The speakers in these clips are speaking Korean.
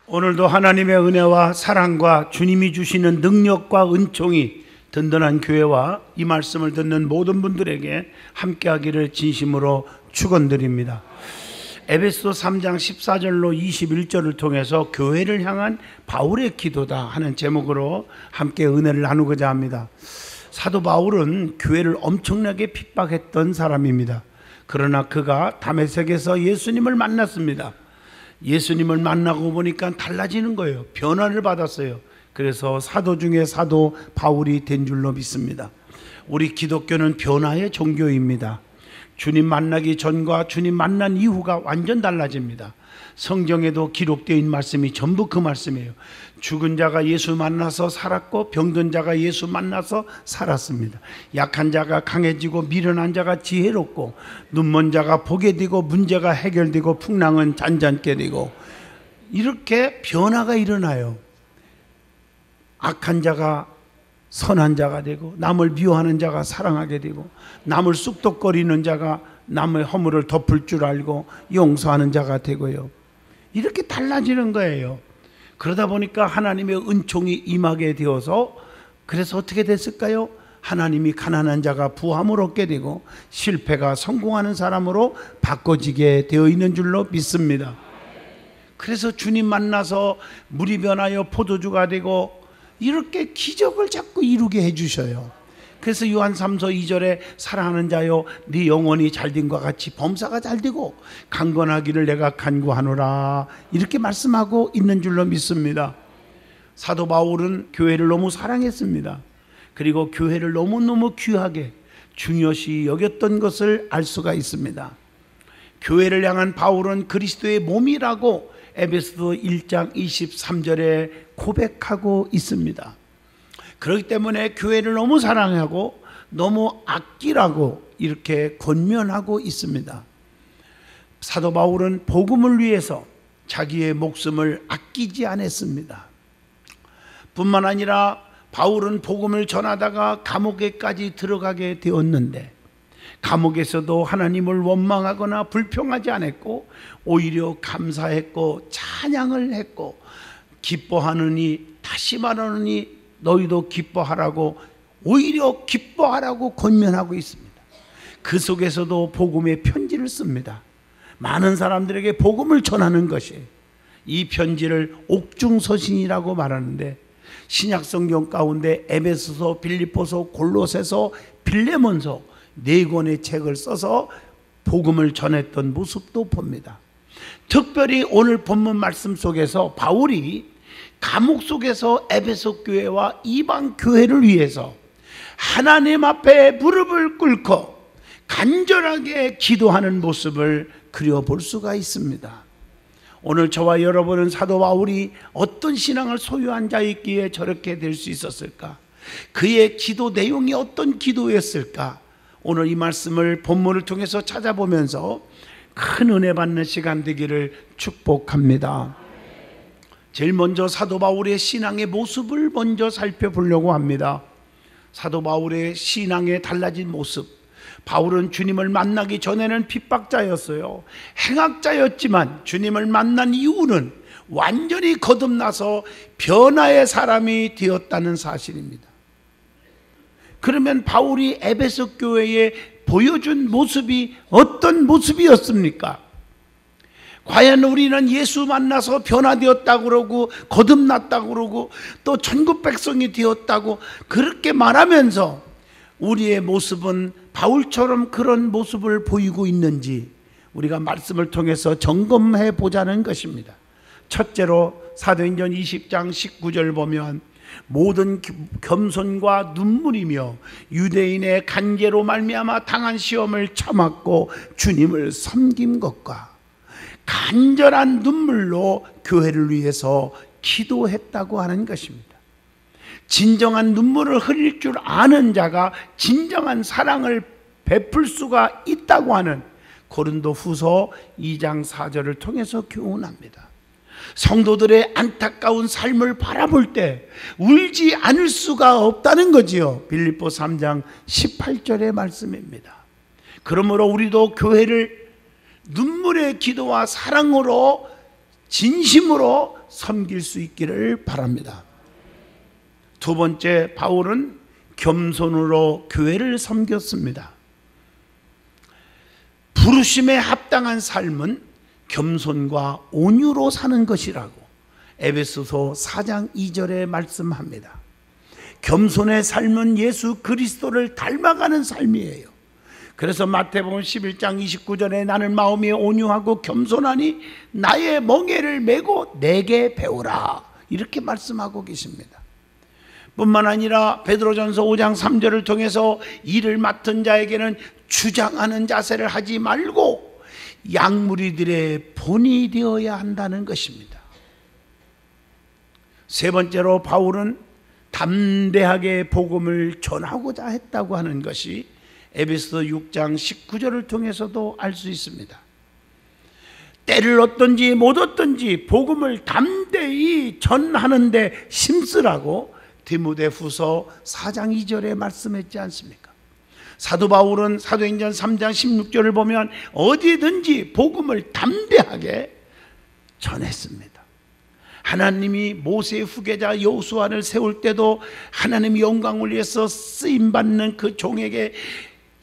오늘도 하나님의 은혜와 사랑과 주님이 주시는 능력과 은총이 든든한 교회와 이 말씀을 듣는 모든 분들에게 함께하기를 진심으로 축원드립니다. 에베소 3장 14절로 21절을 통해서 교회를 향한 바울의 기도다 하는 제목으로 함께 은혜를 나누고자 합니다. 사도 바울은 교회를 엄청나게 핍박했던 사람입니다. 그러나 그가 다메섹에서 예수님을 만났습니다. 예수님을 만나고 보니까 달라지는 거예요. 변화를 받았어요. 그래서 사도 중에 사도 바울이 된 줄로 믿습니다. 우리 기독교는 변화의 종교입니다. 주님 만나기 전과 주님 만난 이후가 완전 달라집니다. 성경에도 기록되어 있는 말씀이 전부 그 말씀이에요. 죽은 자가 예수 만나서 살았고 병든 자가 예수 만나서 살았습니다. 약한 자가 강해지고 미련한 자가 지혜롭고 눈먼 자가 보게 되고 문제가 해결되고 풍랑은 잔잔케 되고 이렇게 변화가 일어나요. 악한 자가 선한 자가 되고 남을 미워하는 자가 사랑하게 되고 남을 쑥덕거리는 자가 남의 허물을 덮을 줄 알고 용서하는 자가 되고요. 이렇게 달라지는 거예요. 그러다 보니까 하나님의 은총이 임하게 되어서 그래서 어떻게 됐을까요? 하나님이 가난한 자가 부함을 얻게 되고 실패가 성공하는 사람으로 바꿔지게 되어 있는 줄로 믿습니다. 그래서 주님 만나서 물이 변하여 포도주가 되고 이렇게 기적을 자꾸 이루게 해주셔요. 그래서 요한 3서 2절에 사랑하는 자여 네 영혼이 잘됨과 같이 범사가 잘되고 강건하기를 내가 간구하노라 이렇게 말씀하고 있는 줄로 믿습니다. 사도 바울은 교회를 너무 사랑했습니다. 그리고 교회를 너무너무 귀하게 중요시 여겼던 것을 알 수가 있습니다. 교회를 향한 바울은 그리스도의 몸이라고 에베소서 1장 23절에 고백하고 있습니다. 그렇기 때문에 교회를 너무 사랑하고 너무 아끼라고 이렇게 권면하고 있습니다. 사도 바울은 복음을 위해서 자기의 목숨을 아끼지 않았습니다. 뿐만 아니라 바울은 복음을 전하다가 감옥에까지 들어가게 되었는데 감옥에서도 하나님을 원망하거나 불평하지 않았고 오히려 감사했고 찬양을 했고 기뻐하느니 다시 말하느니 너희도 기뻐하라고 오히려 기뻐하라고 권면하고 있습니다. 그 속에서도 복음의 편지를 씁니다. 많은 사람들에게 복음을 전하는 것이 이 편지를 옥중서신이라고 말하는데 신약성경 가운데 에베소서, 빌립보서, 골로새서, 빌레몬서 4권의 책을 써서 복음을 전했던 모습도 봅니다. 특별히 오늘 본문 말씀 속에서 바울이 감옥 속에서 에베소 교회와 이방 교회를 위해서 하나님 앞에 무릎을 꿇고 간절하게 기도하는 모습을 그려볼 수가 있습니다. 오늘 저와 여러분은 사도 바울이 어떤 신앙을 소유한 자였기에 저렇게 될 수 있었을까? 그의 기도 내용이 어떤 기도였을까? 오늘 이 말씀을 본문을 통해서 찾아보면서 큰 은혜 받는 시간 되기를 축복합니다. 제일 먼저 사도 바울의 신앙의 모습을 먼저 살펴보려고 합니다. 사도 바울의 신앙의 달라진 모습. 바울은 주님을 만나기 전에는 핍박자였어요. 행악자였지만 주님을 만난 이후는 완전히 거듭나서 변화의 사람이 되었다는 사실입니다. 그러면 바울이 에베소 교회에 보여준 모습이 어떤 모습이었습니까? 과연 우리는 예수 만나서 변화되었다고 그러고 거듭났다고 그러고 또 천국 백성이 되었다고 그렇게 말하면서 우리의 모습은 바울처럼 그런 모습을 보이고 있는지 우리가 말씀을 통해서 점검해 보자는 것입니다. 첫째로 사도행전 20장 19절 보면 모든 겸손과 눈물이며 유대인의 간계로 말미암아 당한 시험을 참았고 주님을 섬긴 것과 간절한 눈물로 교회를 위해서 기도했다고 하는 것입니다. 진정한 눈물을 흘릴 줄 아는 자가 진정한 사랑을 베풀 수가 있다고 하는 고린도 후서 2장 4절을 통해서 교훈합니다. 성도들의 안타까운 삶을 바라볼 때 울지 않을 수가 없다는 거지요. 빌립보 3장 18절의 말씀입니다. 그러므로 우리도 교회를 눈물의 기도와 사랑으로 진심으로 섬길 수 있기를 바랍니다. 두 번째, 바울은 겸손으로 교회를 섬겼습니다. 부르심에 합당한 삶은 겸손과 온유로 사는 것이라고 에베소서 4장 2절에 말씀합니다. 겸손의 삶은 예수 그리스도를 닮아가는 삶이에요. 그래서 마태복음 11장 29절에 나는 마음이 온유하고 겸손하니 나의 멍에를 메고 내게 배우라, 이렇게 말씀하고 계십니다. 뿐만 아니라 베드로전서 5장 3절을 통해서 일을 맡은 자에게는 주장하는 자세를 하지 말고 양무리들의 본이 되어야 한다는 것입니다. 세 번째로 바울은 담대하게 복음을 전하고자 했다고 하는 것이 에베소 6장 19절을 통해서도 알 수 있습니다. 때를 얻든지 못 얻든지 복음을 담대히 전하는데 힘쓰라고 디모데후서 4장 2절에 말씀했지 않습니까? 사도 바울은 사도행전 3장 16절을 보면 어디든지 복음을 담대하게 전했습니다. 하나님이 모세의 후계자 여호수아를 세울 때도 하나님의 영광을 위해서 쓰임받는 그 종에게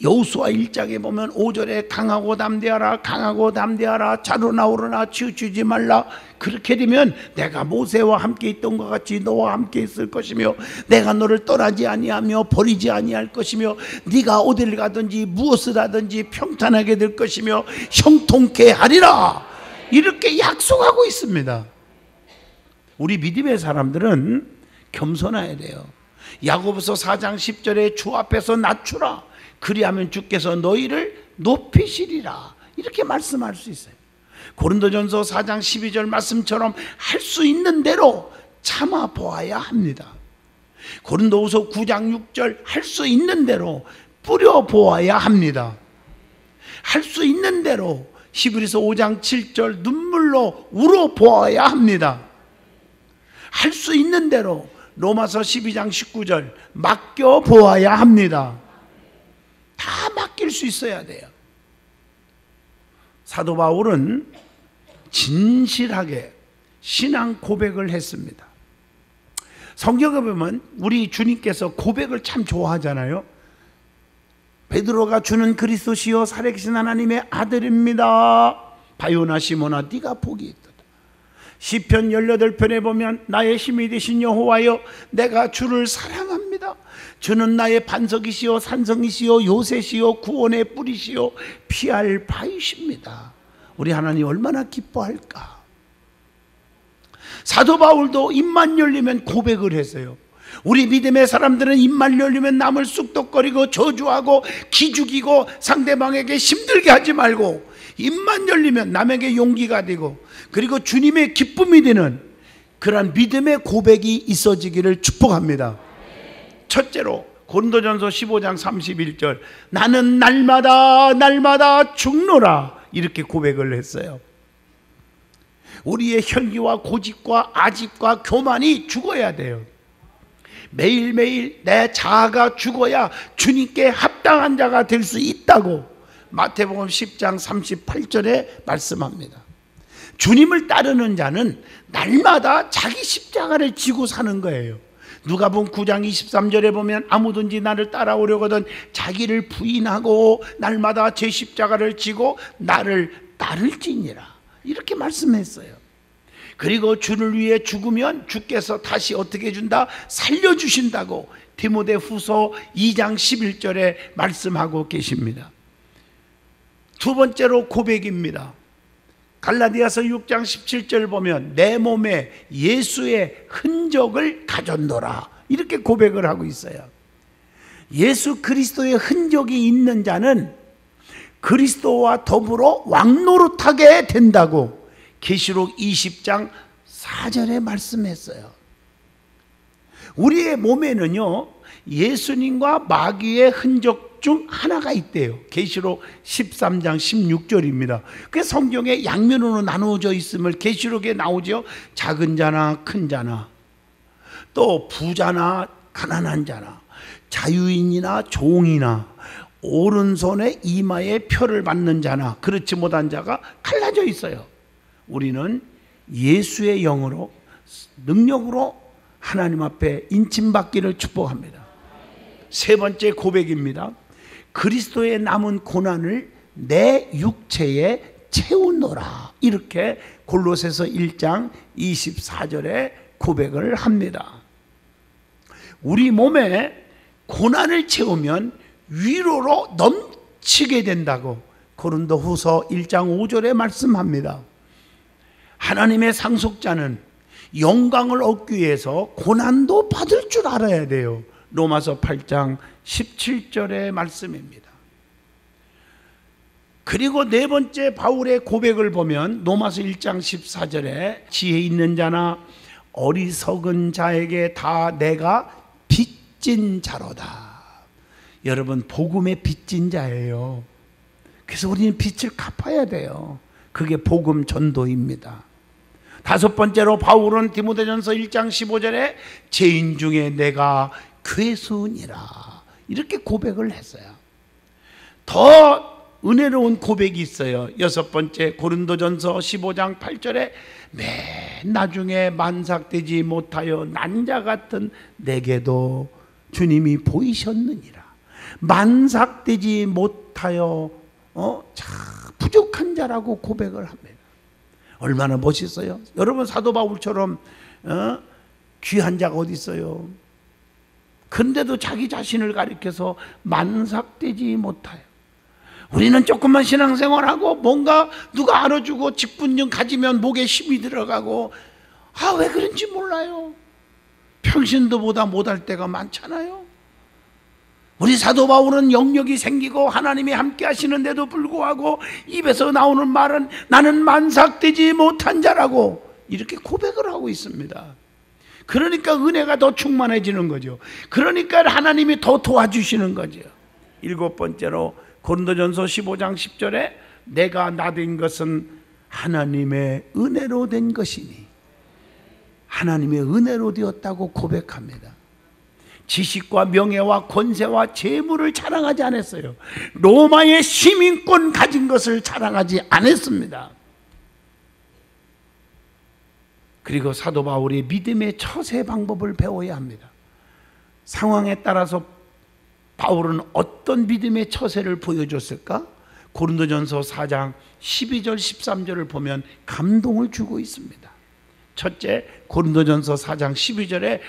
여호수아 1장에 보면 5절에 강하고 담대하라, 강하고 담대하라, 자로 나오르나 치우치지 말라. 그렇게 되면 내가 모세와 함께 있던 것 같이 너와 함께 있을 것이며 내가 너를 떠나지 아니하며 버리지 아니할 것이며 네가 어디를 가든지 무엇을 하든지 평탄하게 될 것이며 형통케 하리라, 이렇게 약속하고 있습니다. 우리 믿음의 사람들은 겸손해야 돼요. 야고보서 4장 10절에 주 앞에서 낮추라, 그리하면 주께서 너희를 높이시리라, 이렇게 말씀할 수 있어요. 고린도전서 4장 12절 말씀처럼 할 수 있는 대로 참아 보아야 합니다. 고린도후서 9장 6절 할 수 있는 대로 뿌려 보아야 합니다. 할 수 있는 대로 히브리서 5장 7절 눈물로 울어 보아야 합니다. 할 수 있는 대로 로마서 12장 19절 맡겨 보아야 합니다. 다 맡길 수 있어야 돼요. 사도 바울은 진실하게 신앙 고백을 했습니다. 성경에 보면 우리 주님께서 고백을 참 좋아하잖아요. 베드로가 주는 그리스도시요 살아계신 하나님의 아들입니다. 바요나 시몬아 네가 복이 있다. 시편 18편에 보면 나의 힘이 되신 여호와여 내가 주를 사랑합니다. 주는 나의 반석이시요 산성이시요 요새시요 구원의 뿌리시요 피할 바위십니다. 우리 하나님 얼마나 기뻐할까. 사도 바울도 입만 열리면 고백을 했어요. 우리 믿음의 사람들은 입만 열리면 남을 쑥덕거리고 저주하고 기죽이고 상대방에게 힘들게 하지 말고 입만 열리면 남에게 용기가 되고 그리고 주님의 기쁨이 되는 그러한 믿음의 고백이 있어지기를 축복합니다. 첫째로 고린도전서 15장 31절 나는 날마다 죽노라, 이렇게 고백을 했어요. 우리의 혈기와 고집과 아집과 교만이 죽어야 돼요. 매일매일 내 자아가 죽어야 주님께 합당한 자가 될 수 있다고 마태복음 10장 38절에 말씀합니다. 주님을 따르는 자는 날마다 자기 십자가를 지고 사는 거예요. 누가복음 9장 23절에 보면 아무든지 나를 따라오려거든 자기를 부인하고 날마다 제 십자가를 지고 나를 따를지니라, 이렇게 말씀했어요. 그리고 주를 위해 죽으면 주께서 다시 어떻게 해준다? 살려주신다고 디모데후서 2장 11절에 말씀하고 계십니다. 두 번째로 고백입니다. 갈라디아서 6장 17절 보면 내 몸에 예수의 흔적을 가졌노라, 이렇게 고백을 하고 있어요. 예수 그리스도의 흔적이 있는 자는 그리스도와 더불어 왕노릇하게 된다고 계시록 20장 4절에 말씀했어요. 우리의 몸에는요 예수님과 마귀의 흔적 중 하나가 있대요. 계시록 13장 16절입니다. 그 성경에 양면으로 나누어져 있음을 계시록에 나오죠. 작은 자나 큰 자나 또 부자나 가난한 자나 자유인이나 종이나 오른손에 이마에 표를 받는 자나 그렇지 못한 자가 갈라져 있어요. 우리는 예수의 영으로 능력으로 하나님 앞에 인침받기를 축복합니다. 세 번째 고백입니다. 그리스도의 남은 고난을 내 육체에 채우노라. 이렇게 골로새서 1장 24절에 고백을 합니다. 우리 몸에 고난을 채우면 위로로 넘치게 된다고 고린도후서 1장 5절에 말씀합니다. 하나님의 상속자는 영광을 얻기 위해서 고난도 받을 줄 알아야 돼요. 로마서 8장 17절의 말씀입니다. 그리고 네 번째 바울의 고백을 보면 로마서 1장 14절에 지혜 있는 자나 어리석은 자에게 다 내가 빚진 자로다. 여러분, 복음의 빚진 자예요. 그래서 우리는 빚을 갚아야 돼요. 그게 복음 전도입니다. 다섯 번째로 바울은 디모데전서 1장 15절에 죄인 중에 내가 괴수니라 이렇게 고백을 했어요. 더 은혜로운 고백이 있어요. 여섯 번째 고린도전서 15장 8절에 맨 나중에 만삭되지 못하여 난자 같은 내게도 주님이 보이셨느니라. 만삭되지 못하여 부족한 자라고 고백을 합니다. 얼마나 멋있어요. 여러분, 사도 바울처럼 귀한 자가 어디 있어요? 그런데도 자기 자신을 가리켜서 만삭되지 못하여. 우리는 조금만 신앙생활하고 뭔가 누가 알아주고 직분좀 가지면 목에 힘이 들어가고 왜 그런지 몰라요. 평신도보다 못할 때가 많잖아요. 우리 사도 바울은 영역이 생기고 하나님이 함께 하시는데도 불구하고 입에서 나오는 말은 나는 만삭되지 못한 자라고 이렇게 고백을 하고 있습니다. 그러니까 은혜가 더 충만해지는 거죠. 그러니까 하나님이 더 도와주시는 거죠. 일곱 번째로 고린도전서 15장 10절에 내가 나된 것은 하나님의 은혜로 된 것이니 하나님의 은혜로 되었다고 고백합니다. 지식과 명예와 권세와 재물을 자랑하지 않았어요. 로마의 시민권 가진 것을 자랑하지 않았습니다. 그리고 사도 바울이 믿음의 처세 방법을 배워야 합니다. 상황에 따라서 바울은 어떤 믿음의 처세를 보여줬을까? 고린도전서 4장 12절 13절을 보면 감동을 주고 있습니다. 첫째, 고린도전서 4장 12절에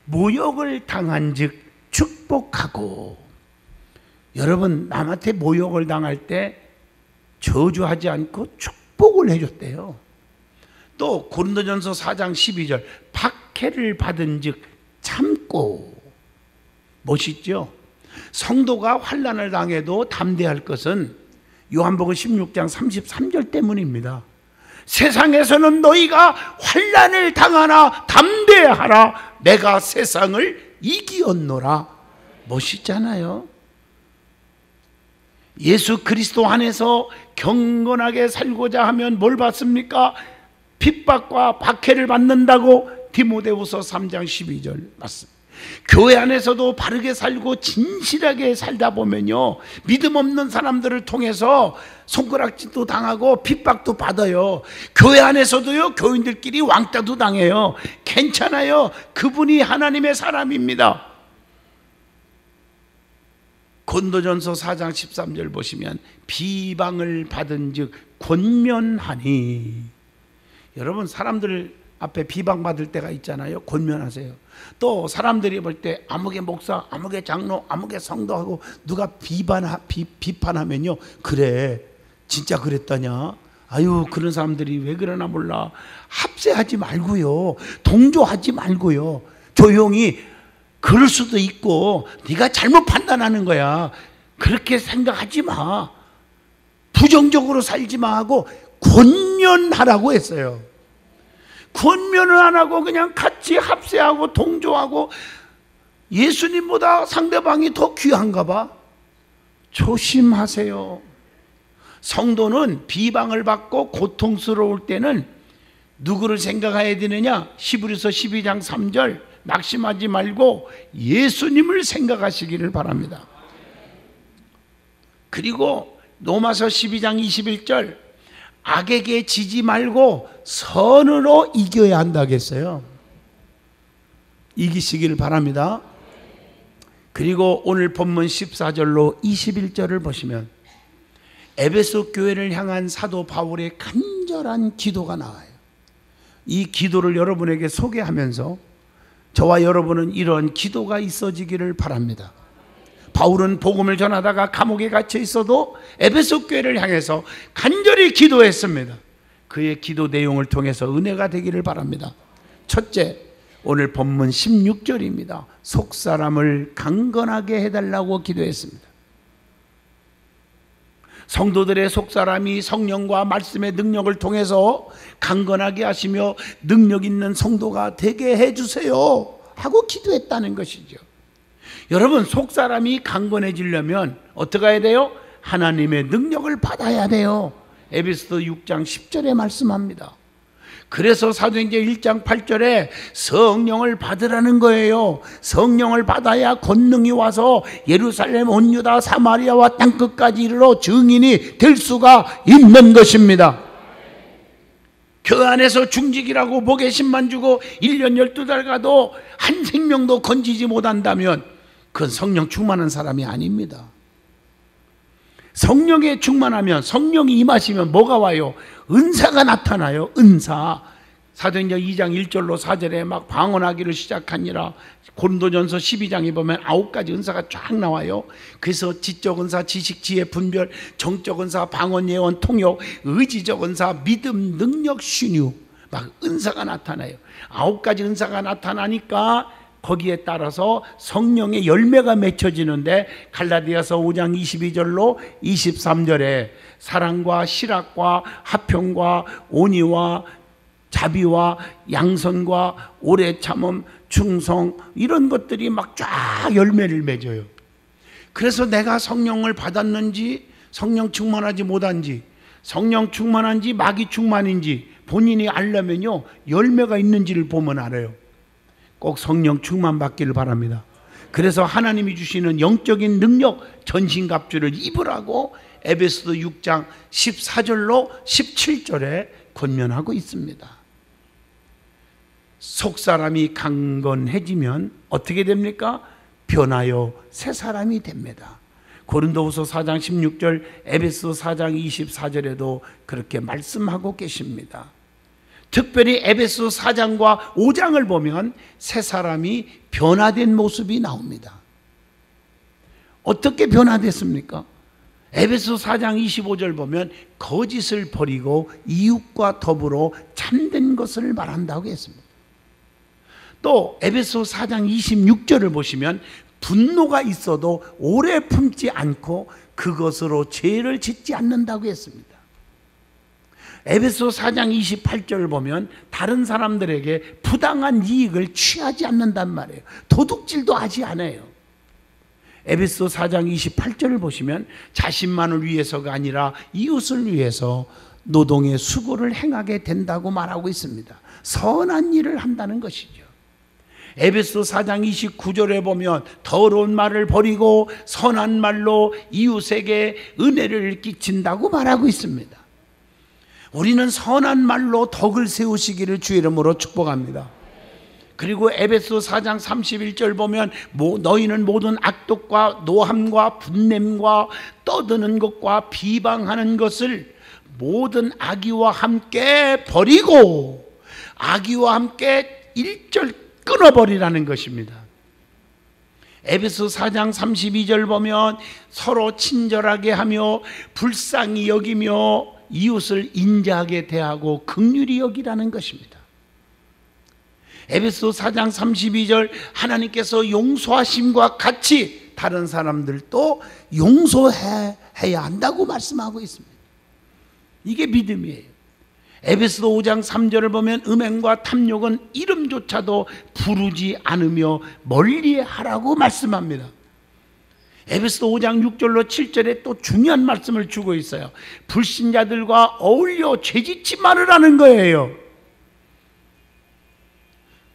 모욕을 당한 즉 축복하고. 여러분, 남한테 모욕을 당할 때 저주하지 않고 축복을 해줬대요. 또 고린도전서 4장 12절 박해를 받은 즉 참고. 멋있죠? 성도가 환난을 당해도 담대할 것은 요한복음 16장 33절 때문입니다. 세상에서는 너희가 환난을 당하나 담대하라. 내가 세상을 이기었노라. 멋있잖아요. 예수 그리스도 안에서 경건하게 살고자 하면 뭘 받습니까? 핍박과 박해를 받는다고 디모데후서 3장 12절 맞습니다. 교회 안에서도 바르게 살고 진실하게 살다 보면요, 믿음 없는 사람들을 통해서 손가락질도 당하고 핍박도 받아요. 교회 안에서도요, 교인들끼리 왕따도 당해요. 괜찮아요. 그분이 하나님의 사람입니다. 고린도전서 4장 13절 보시면 비방을 받은 즉 권면하니. 여러분, 사람들 앞에 비방받을 때가 있잖아요. 권면하세요. 또 사람들이 볼 때 아무개 목사, 아무개 장로, 아무개 성도하고 누가 비판하면요, 그래 진짜 그랬다냐, 아유 그런 사람들이 왜 그러나 몰라. 합세하지 말고요, 동조하지 말고요, 조용히 그럴 수도 있고 네가 잘못 판단하는 거야, 그렇게 생각하지 마, 부정적으로 살지 마 하고 권면하라고 했어요. 권면을 안 하고 그냥 같이 합세하고 동조하고 예수님보다 상대방이 더 귀한가 봐. 조심하세요. 성도는 비방을 받고 고통스러울 때는 누구를 생각해야 되느냐? 히브리서 12장 3절 낙심하지 말고 예수님을 생각하시기를 바랍니다. 그리고 로마서 12장 21절 악에게 지지 말고 선으로 이겨야 한다겠어요. 이기시길 바랍니다. 그리고 오늘 본문 14절로 21절을 보시면 에베소 교회를 향한 사도 바울의 간절한 기도가 나와요. 이 기도를 여러분에게 소개하면서 저와 여러분은 이런 기도가 있어지기를 바랍니다. 바울은 복음을 전하다가 감옥에 갇혀 있어도 에베소 교회를 향해서 간절히 기도했습니다. 그의 기도 내용을 통해서 은혜가 되기를 바랍니다. 첫째, 오늘 본문 16절입니다. 속사람을 강건하게 해달라고 기도했습니다. 성도들의 속사람이 성령과 말씀의 능력을 통해서 강건하게 하시며 능력 있는 성도가 되게 해주세요 하고 기도했다는 것이죠. 여러분, 속사람이 강건해지려면 어떻게 해야 돼요? 하나님의 능력을 받아야 돼요. 에베소서 6장 10절에 말씀합니다. 그래서 사도행전 1장 8절에 성령을 받으라는 거예요. 성령을 받아야 권능이 와서 예루살렘, 온 유다, 사마리아와 땅끝까지 이르러 증인이 될 수가 있는 것입니다. 그 안에서 중직이라고 목에심만 주고 1년 12달 가도 한 생명도 건지지 못한다면 그건 성령 충만한 사람이 아닙니다. 성령에 충만하면, 성령이 임하시면 뭐가 와요? 은사가 나타나요. 은사. 사도행전 2장 1절로 4절에 막 방언하기를 시작하니라. 고린도전서 12장에 보면 9가지 은사가 쫙 나와요. 그래서 지적 은사, 지식, 지혜, 분별, 정적 은사, 방언, 예언, 통역, 의지적 은사, 믿음, 능력, 신유, 막 은사가 나타나요. 9가지 은사가 나타나니까 거기에 따라서 성령의 열매가 맺혀지는데, 갈라디아서 5장 22절로 23절에 사랑과 실학과 화평과 온유와 자비와 양선과 오래 참음, 충성, 이런 것들이 막 쫙 열매를 맺어요. 그래서 내가 성령을 받았는지, 성령 충만하지 못한지, 성령 충만한지 마귀 충만인지 본인이 알려면요, 열매가 있는지를 보면 알아요. 꼭 성령 충만 받기를 바랍니다. 그래서 하나님이 주시는 영적인 능력, 전신갑주를 입으라고 에베소서 6장 14절로 17절에 권면하고 있습니다. 속사람이 강건해지면 어떻게 됩니까? 변하여 새 사람이 됩니다. 고린도후서 4장 16절, 에베소 4장 24절에도 그렇게 말씀하고 계십니다. 특별히 에베소 4장과 5장을 보면 새 사람이 변화된 모습이 나옵니다. 어떻게 변화됐습니까? 에베소 4장 25절 보면 거짓을 버리고 이웃과 더불어 참된 것을 말한다고 했습니다. 또 에베소 4장 26절을 보시면 분노가 있어도 오래 품지 않고 그것으로 죄를 짓지 않는다고 했습니다. 에베소 4장 28절을 보면 다른 사람들에게 부당한 이익을 취하지 않는단 말이에요. 도둑질도 하지 않아요. 에베소 4장 28절을 보시면 자신만을 위해서가 아니라 이웃을 위해서 노동의 수고를 행하게 된다고 말하고 있습니다. 선한 일을 한다는 것이죠. 에베소 4장 29절에 보면 더러운 말을 버리고 선한 말로 이웃에게 은혜를 끼친다고 말하고 있습니다. 우리는 선한 말로 덕을 세우시기를 주의 이름으로 축복합니다. 그리고 에베소 4장 31절 보면 너희는 모든 악독과 노함과 분냄과 떠드는 것과 비방하는 것을 모든 악의와 함께 버리고, 악의와 함께 일절 끊어버리라는 것입니다. 에베소 4장 32절 보면 서로 친절하게 하며 불쌍히 여기며 이웃을 인자하게 대하고 긍휼히 여기라는 것입니다. 에베소 4장 32절 하나님께서 용서하심과 같이 다른 사람들도 용서해야 한다고 말씀하고 있습니다. 이게 믿음이에요. 에베소 5장 3절을 보면 음행과 탐욕은 이름조차도 부르지 않으며 멀리하라고 말씀합니다. 에베소 5장 6절로 7절에 또 중요한 말씀을 주고 있어요. 불신자들과 어울려 죄짓지 말으라는 거예요.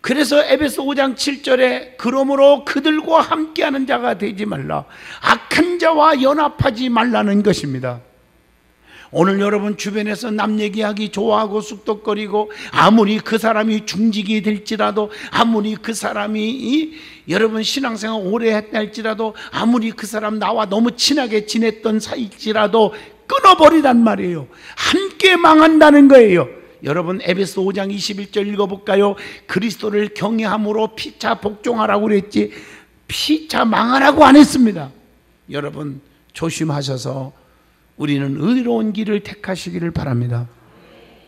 그래서 에베소 5장 7절에 그러므로 그들과 함께하는 자가 되지 말라, 악한 자와 연합하지 말라는 것입니다. 오늘 여러분 주변에서 남 얘기하기 좋아하고 쑥덕거리고, 아무리 그 사람이 중직이 될지라도, 아무리 그 사람이 여러분 신앙생활 오래 했다 할지라도, 아무리 그 사람 나와 너무 친하게 지냈던 사이일지라도 끊어버리란 말이에요. 함께 망한다는 거예요. 여러분 에베소 5장 21절 읽어볼까요? 그리스도를 경외함으로 피차 복종하라고 그랬지 피차 망하라고 안 했습니다. 여러분 조심하셔서 우리는 의로운 길을 택하시기를 바랍니다.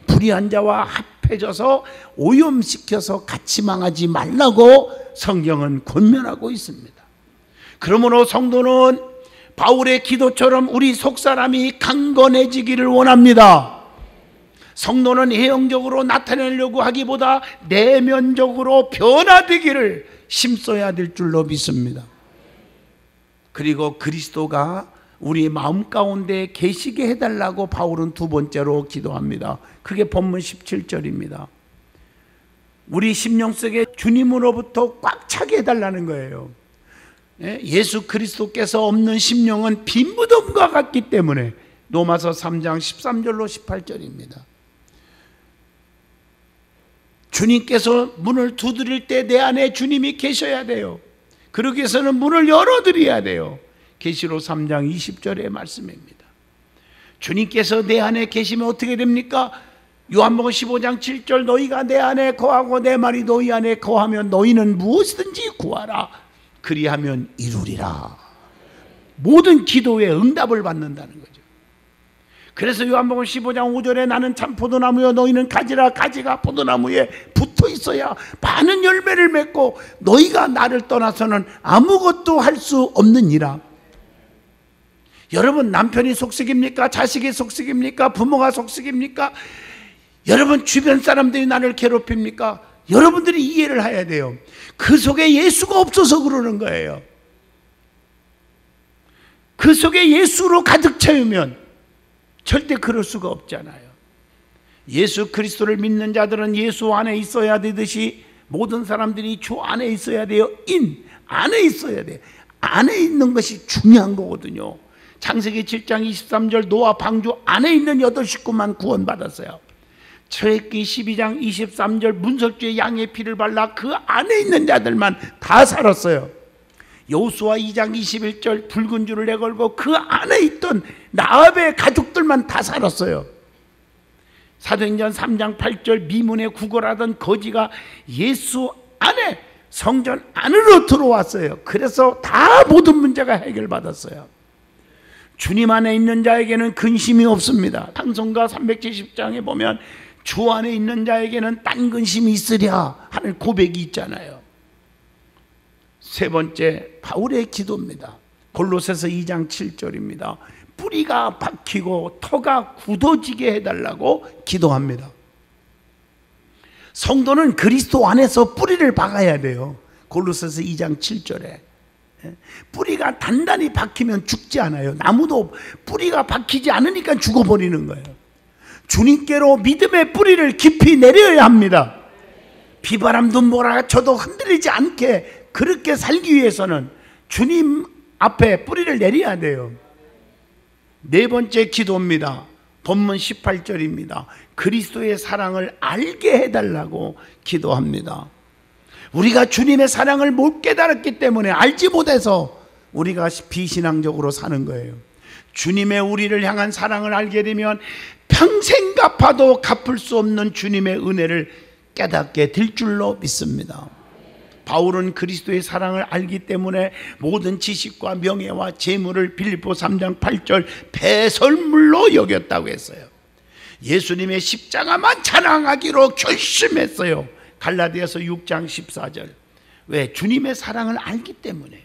불의한 자와 합해져서 오염시켜서 같이 망하지 말라고 성경은 권면하고 있습니다. 그러므로 성도는 바울의 기도처럼 우리 속사람이 강건해지기를 원합니다. 성도는 외형적으로 나타내려고 하기보다 내면적으로 변화되기를 힘써야 될 줄로 믿습니다. 그리고 그리스도가 우리 마음 가운데 계시게 해달라고 바울은 두 번째로 기도합니다. 그게 본문 17절입니다. 우리 심령 속에 주님으로부터 꽉 차게 해달라는 거예요. 예수 그리스도께서 없는 심령은 빈 무덤과 같기 때문에, 로마서 3장 13절로 18절입니다. 주님께서 문을 두드릴 때 내 안에 주님이 계셔야 돼요. 그러기 위해서는 문을 열어드려야 돼요. 계시록 3장 20절의 말씀입니다. 주님께서 내 안에 계시면 어떻게 됩니까? 요한복음 15장 7절 너희가 내 안에 거하고 내 말이 너희 안에 거하면 너희는 무엇이든지 구하라 그리하면 이루리라. 모든 기도에 응답을 받는다는 거죠. 그래서 요한복음 15장 5절에 나는 참 포도나무여 너희는 가지라. 가지가 포도나무에 붙어 있어야 많은 열매를 맺고 너희가 나를 떠나서는 아무것도 할 수 없느니라. 여러분 남편이 속썩입니까? 자식이 속썩입니까? 부모가 속썩입니까? 여러분 주변 사람들이 나를 괴롭힙니까? 여러분들이 이해를 해야 돼요. 그 속에 예수가 없어서 그러는 거예요. 그 속에 예수로 가득 채우면 절대 그럴 수가 없잖아요. 예수 그리스도를 믿는 자들은 예수 안에 있어야 되듯이 모든 사람들이 주 안에 있어야 돼요. 안에 있어야 돼요. 안에 있는 것이 중요한 거거든요. 창세기 7장 23절 노아 방주 안에 있는 8식구만 구원받았어요. 출애굽기 12장 23절 문설주에 양의 피를 발라 그 안에 있는 자들만 다 살았어요. 여호수아 2장 21절 붉은 줄을 내걸고 그 안에 있던 라합의 가족들만 다 살았어요. 사도행전 3장 8절 미문에 구걸하던 거지가 예수 안에 성전 안으로 들어왔어요. 그래서 다 모든 문제가 해결받았어요. 주님 안에 있는 자에게는 근심이 없습니다. 찬송가 370장에 보면 주 안에 있는 자에게는 딴 근심이 있으랴 하는 고백이 있잖아요. 세 번째 바울의 기도입니다. 골로새서 2장 7절입니다. 뿌리가 박히고 터가 굳어지게 해달라고 기도합니다. 성도는 그리스도 안에서 뿌리를 박아야 돼요. 골로새서 2장 7절에 뿌리가 단단히 박히면 죽지 않아요. 나무도 뿌리가 박히지 않으니까 죽어버리는 거예요. 주님께로 믿음의 뿌리를 깊이 내려야 합니다. 비바람도 몰아쳐도 흔들리지 않게 그렇게 살기 위해서는 주님 앞에 뿌리를 내려야 돼요. 네 번째 기도입니다. 본문 18절입니다. 그리스도의 사랑을 알게 해달라고 기도합니다. 우리가 주님의 사랑을 못 깨달았기 때문에 알지 못해서 우리가 비신앙적으로 사는 거예요. 주님의 우리를 향한 사랑을 알게 되면 평생 갚아도 갚을 수 없는 주님의 은혜를 깨닫게 될 줄로 믿습니다. 바울은 그리스도의 사랑을 알기 때문에 모든 지식과 명예와 재물을 빌립보 3장 8절 배설물로 여겼다고 했어요. 예수님의 십자가만 자랑하기로 결심했어요. 갈라디아서 6장 14절. 왜? 주님의 사랑을 알기 때문에.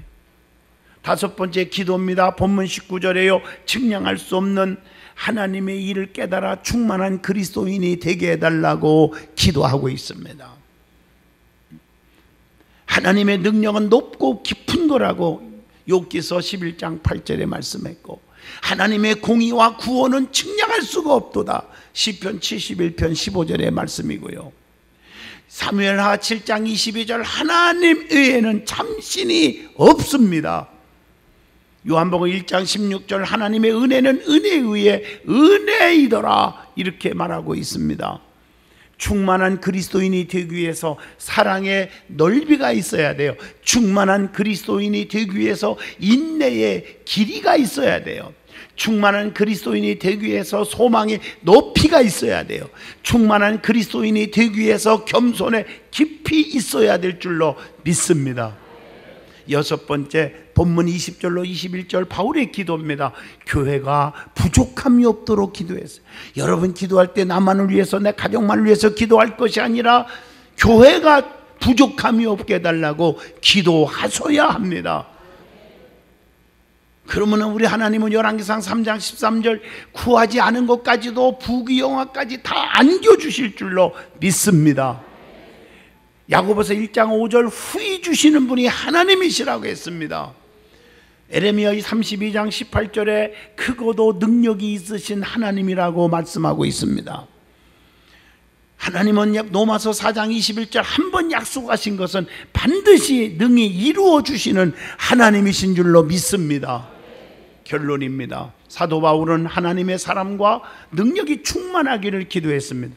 다섯 번째 기도입니다. 본문 19절에요. 측량할 수 없는 하나님의 일을 깨달아 충만한 그리스도인이 되게 해달라고 기도하고 있습니다. 하나님의 능력은 높고 깊은 거라고 욥기서 11장 8절에 말씀했고, 하나님의 공의와 구원은 측량할 수가 없도다. 시편 71편 15절의 말씀이고요. 사무엘하 7장 22절 하나님 외에는 참신이 없습니다. 요한복음 1장 16절 하나님의 은혜는 은혜에 의해 은혜이더라 이렇게 말하고 있습니다. 충만한 그리스도인이 되기 위해서 사랑의 넓이가 있어야 돼요. 충만한 그리스도인이 되기 위해서 인내의 길이가 있어야 돼요. 충만한 그리스도인이 되기 위해서 소망의 높이가 있어야 돼요. 충만한 그리스도인이 되기 위해서 겸손의 깊이 있어야 될 줄로 믿습니다. 여섯 번째, 본문 20절로 21절 바울의 기도입니다. 교회가 부족함이 없도록 기도했어요. 여러분 기도할 때 나만을 위해서, 내 가족만을 위해서 기도할 것이 아니라 교회가 부족함이 없게 해달라고 기도하셔야 합니다. 그러면 우리 하나님은 열왕기상 3장 13절 구하지 않은 것까지도 부귀영화까지 다 안겨주실 줄로 믿습니다. 야고보서 1장 5절 후히 주시는 분이 하나님이시라고 했습니다. 에레미야 32장 18절에 크고도 능력이 있으신 하나님이라고 말씀하고 있습니다. 하나님은 로마서 4장 21절 한 번 약속하신 것은 반드시 능히 이루어 주시는 하나님이신 줄로 믿습니다. 결론입니다. 사도 바울은 하나님의 사람과 능력이 충만하기를 기도했습니다.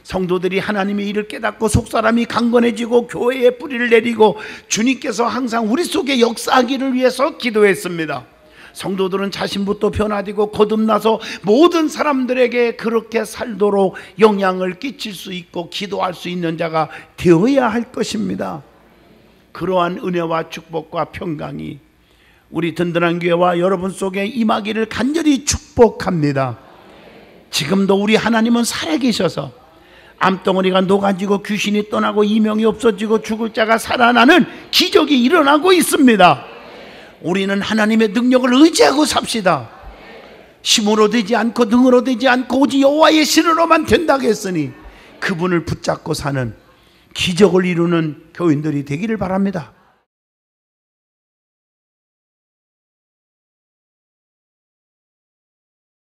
성도들이 하나님의 일을 깨닫고 속사람이 강건해지고 교회에 뿌리를 내리고 주님께서 항상 우리 속에 역사하기를 위해서 기도했습니다. 성도들은 자신부터 변화되고 거듭나서 모든 사람들에게 그렇게 살도록 영향을 끼칠 수 있고 기도할 수 있는 자가 되어야 할 것입니다. 그러한 은혜와 축복과 평강이 우리 든든한 교회와 여러분 속에 임하기를 간절히 축복합니다. 지금도 우리 하나님은 살아계셔서 암덩어리가 녹아지고 귀신이 떠나고 이명이 없어지고 죽을 자가 살아나는 기적이 일어나고 있습니다. 우리는 하나님의 능력을 의지하고 삽시다. 힘으로 되지 않고 능으로 되지 않고 오직 여호와의 신으로만 된다고 했으니 그분을 붙잡고 사는 기적을 이루는 교인들이 되기를 바랍니다.